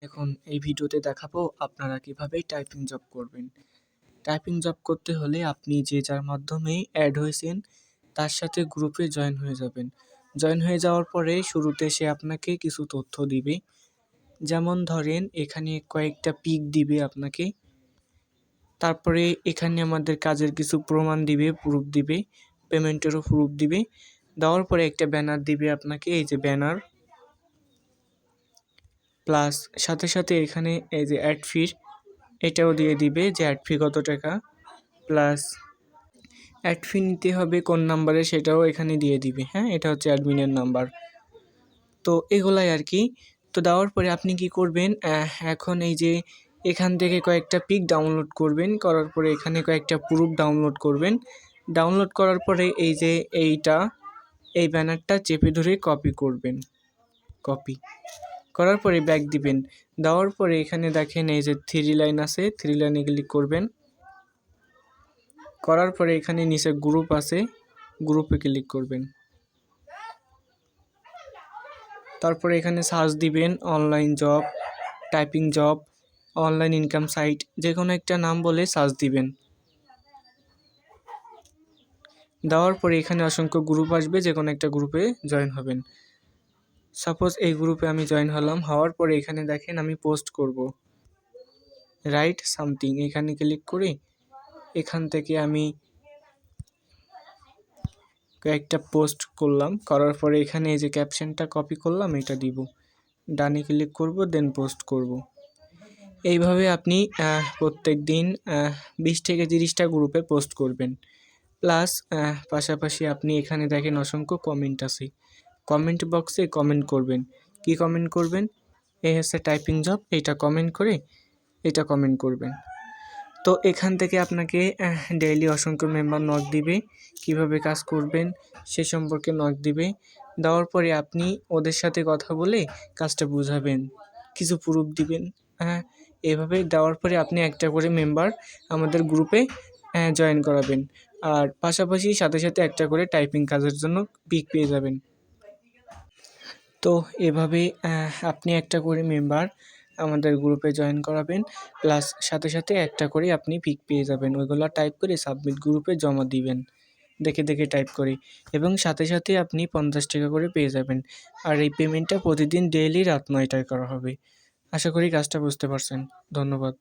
এখন এই ভিডিওতে দেখাবো আপনারা কিভাবে টাইপিং জব করবেন। টাইপিং জব করতে হলে আপনি যে যার মাধ্যমে অ্যাড হয়েছেন তার সাথে গ্রুপে জয়েন হয়ে যাবেন। জয়েন হয়ে যাওয়ার পরে শুরুতে সে আপনাকে কিছু তথ্য দিবে, যেমন ধরেন এখানে কয়েকটা পিক দিবে আপনাকে, তারপরে এখানে আমাদের কাজের কিছু প্রমাণ দিবে, প্রুফ দিবে, পেমেন্টেরও প্রুফ দিবে। দেওয়ার পরে একটা ব্যানার দিবে আপনাকে, এই যে ব্যানার, প্লাস সাথে সাথে এখানে এই যে অ্যাড ফির এটাও দিয়ে দিবে যে অ্যাড ফি কত টাকা, প্লাস অ্যাড ফি নিতে হবে কোন নাম্বারে সেটাও এখানে দিয়ে দিবে। হ্যাঁ, এটা হচ্ছে অ্যাডমিনের নাম্বার। তো এগুলাই আর কি। তো দেওয়ার পরে আপনি কি করবেন, এখন এই যে এখান থেকে কয়েকটা পিক ডাউনলোড করবেন, করার পরে এখানে কয়েকটা প্রুফ ডাউনলোড করবেন। ডাউনলোড করার পরে এই যে এই ব্যানারটা চেপে ধরে কপি করবেন। কপি করার পরে ব্যাক দিবেন। দেওয়ার পরে এখানে দেখেন এই যে 3 লাইন আছে, 3 লাইনে ক্লিক করবেন। করার পরে এখানে নিচে গ্রুপ আছে, গ্রুপে ক্লিক করবেন। তারপরে এখানে সার্চ দিবেন online job, typing job, online income site, যে কোনো একটা নাম বলে সার্চ দিবেন। দেওয়ার পরে এখানে অসংখ্য গ্রুপ আসবে, যে কোনো একটা গ্রুপে জয়েন হবেন। সাপোজ এই গ্রুপে আমি জয়েন হলাম। হওয়ার পরে এখানে দেখেন আমি পোস্ট করব, রাইট সামথিং, এখানে ক্লিক করে এখান থেকে আমি কয়েকটা পোস্ট করলাম। করার পরে এখানে এই যে ক্যাপশনটা কপি করলাম, এটা দিব, ডানে ক্লিক করব, দেন পোস্ট করব। এইভাবে আপনি প্রত্যেক দিন 20 থেকে 30টা গ্রুপে পোস্ট করবেন। প্লাস পাশাপাশি আপনি এখানে দেখেন অসংখ্য কমেন্ট আছে, কমেন্ট বক্সে কমেন্ট করবেন। কি কমেন্ট করবেন? এই হচ্ছে টাইপিং জব, এইটা কমেন্ট করে এটা কমেন্ট করবেন। তো এখান থেকে আপনাকে ডেইলি অসংখ্য মেম্বার নক দিবে, কিভাবে কাজ করবেন সে সম্পর্কে নক দিবে। দেওয়ার পরে আপনি ওদের সাথে কথা বলে কাজটা বুঝাবেন, কিছু প্রুফ দিবেন। এভাবে দেওয়ার পরে আপনি একটা করে মেম্বার আমাদের গ্রুপে জয়েন করাবেন। আর পাশাপাশি সাথে সাথে একটা করে টাইপিং কাজের জন্য পিক পেয়ে যাবেন। তো এভাবে আপনি একটা করে মেম্বার আমাদের গ্রুপে জয়েন করাবেন, প্লাস সাথে সাথে একটা করে আপনি পিক পেয়ে যাবেন। ওইগুলো টাইপ করে সাবমিট গ্রুপে জমা দিবেন, দেখে দেখে টাইপ করে, এবং সাথে সাথে আপনি 50 টাকা করে পেয়ে যাবেন। আর এই পেমেন্টটা প্রতিদিন ডেইলি রাত 9টায় করা হবে। আশা করি কাজটা বুঝতে পারছেন। ধন্যবাদ।